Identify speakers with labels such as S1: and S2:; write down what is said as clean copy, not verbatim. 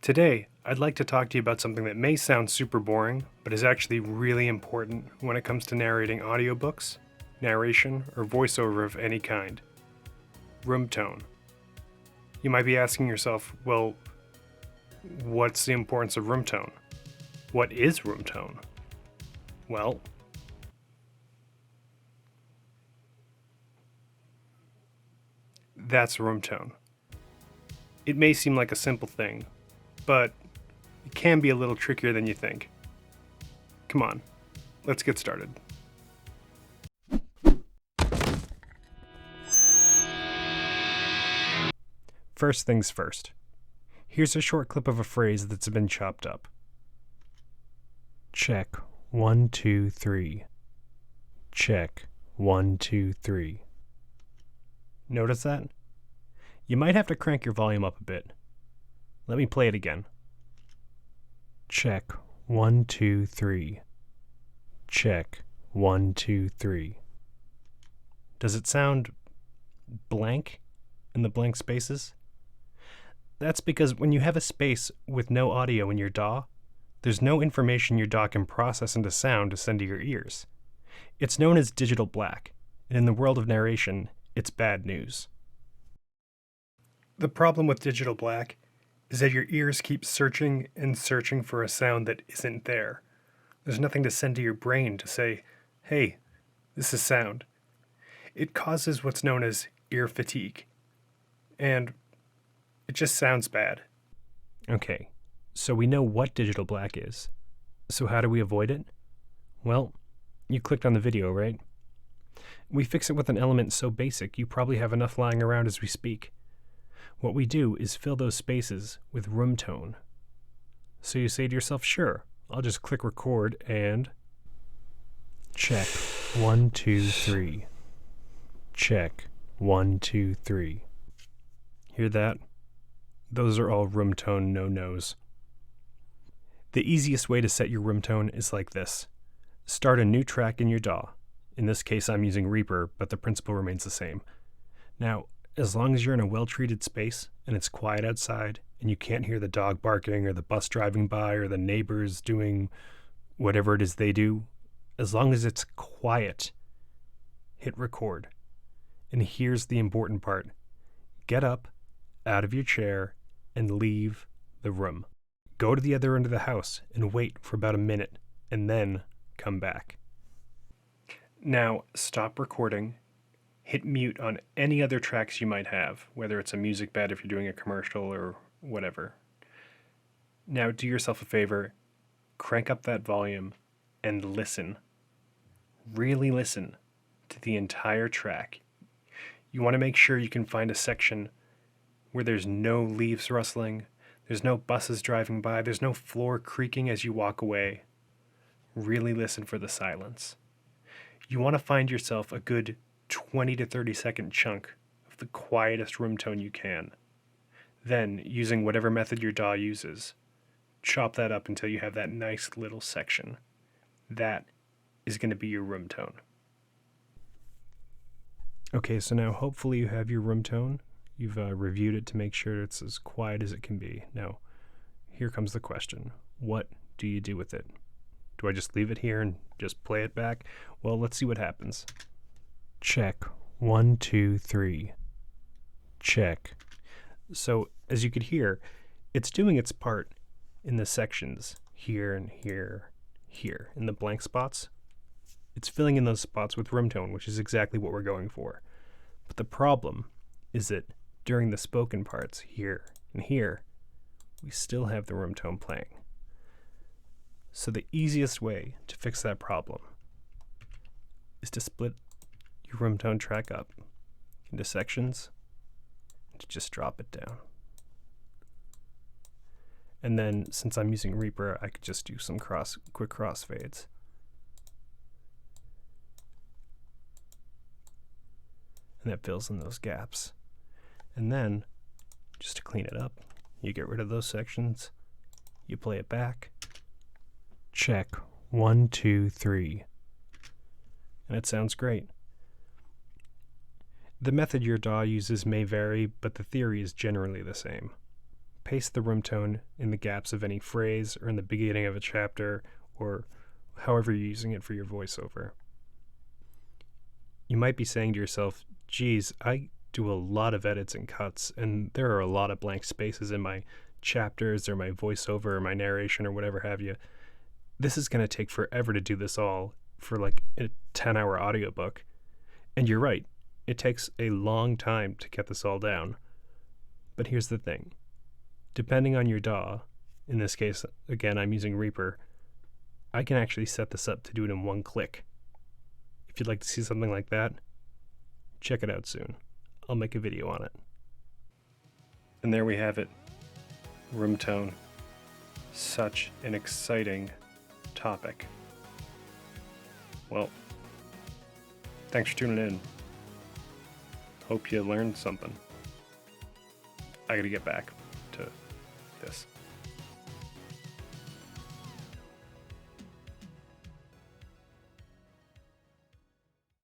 S1: Today, I'd like to talk to you about something that may sound super boring, but is actually really important when it comes to narrating audiobooks, narration, or voiceover of any kind. Room tone. You might be asking yourself, well, what's the importance of room tone? What is room tone? Well, that's room tone. It may seem like a simple thing, but it can be a little trickier than you think. Come on, let's get started. First things first. Here's a short clip of a phrase that's been chopped up. Check, 1, 2, 3. Check, 1, 2, 3. Notice that? You might have to crank your volume up a bit. Let me play it again. Check, 1, 2, 3. Check, 1, 2, 3. Does it sound blank in the blank spaces? That's because when you have a space with no audio in your DAW, there's no information your DAW can process into sound to send to your ears. It's known as digital black, and in the world of narration, it's bad news. The problem with digital black is that your ears keep searching and searching for a sound that isn't there. There's nothing to send to your brain to say, hey, this is sound. It causes what's known as ear fatigue. And it just sounds bad. Okay, so we know what digital black is. So how do we avoid it? Well, you clicked on the video, right? We fix it with an element so basic you probably have enough lying around as we speak. What we do is fill those spaces with room tone. So you say to yourself, sure, I'll just click record and check, 1, 2, 3. Check, 1, 2, 3. Hear that? Those are all room tone no-nos. The easiest way to set your room tone is like this. Start a new track in your DAW. In this case, I'm using Reaper, but the principle remains the same. Now, as long as you're in a well-treated space and it's quiet outside and you can't hear the dog barking or the bus driving by or the neighbors doing whatever it is they do, as long as it's quiet, hit record. And here's the important part. Get up out of your chair and leave the room. Go to the other end of the house and wait for about a minute and then come back. Now, stop recording. Hit mute on any other tracks you might have, whether it's a music bed if you're doing a commercial or whatever. Now, do yourself a favor, crank up that volume and listen. Really listen to the entire track. You want to make sure you can find a section where there's no leaves rustling, there's no buses driving by, there's no floor creaking as you walk away. Really listen for the silence. You want to find yourself a good 20 to 30 second chunk of the quietest room tone you can. Then, using whatever method your DAW uses, chop that up until you have that nice little section. That is going to be your room tone. Okay, so now hopefully you have your room tone. You've reviewed it to make sure it's as quiet as it can be. Now, here comes the question. What do you do with it? Do I just leave it here and just play it back? Well, let's see what happens. Check, 1, 2, 3. Check. So, as you could hear, it's doing its part in the sections here and here, here, in the blank spots. It's filling in those spots with room tone, which is exactly what we're going for. But the problem is that during the spoken parts here and here, we still have the room tone playing. So the easiest way to fix that problem is to split your room tone track up into sections and to just drop it down. And then, since I'm using Reaper, I could just do some quick crossfades. And that fills in those gaps. And then, just to clean it up, you get rid of those sections, you play it back, check, 1, 2, 3. And it sounds great. The method your DAW uses may vary, but the theory is generally the same. paste the room tone in the gaps of any phrase or in the beginning of a chapter or however you're using it for your voiceover. You might be saying to yourself, geez, I do a lot of edits and cuts, and there are a lot of blank spaces in my chapters or my voiceover or my narration or whatever have you. This is going to take forever to do this all for like a 10-hour audiobook. And you're right, it takes a long time to get this all down. But here's the thing. Depending on your DAW, in this case, again, I'm using Reaper, I can actually set this up to do it in one click. If you'd like to see something like that, check it out soon. I'll make a video on it. And there we have it. Room tone. Such an exciting topic. Well, thanks for tuning in. Hope you learned something. I gotta get back to this.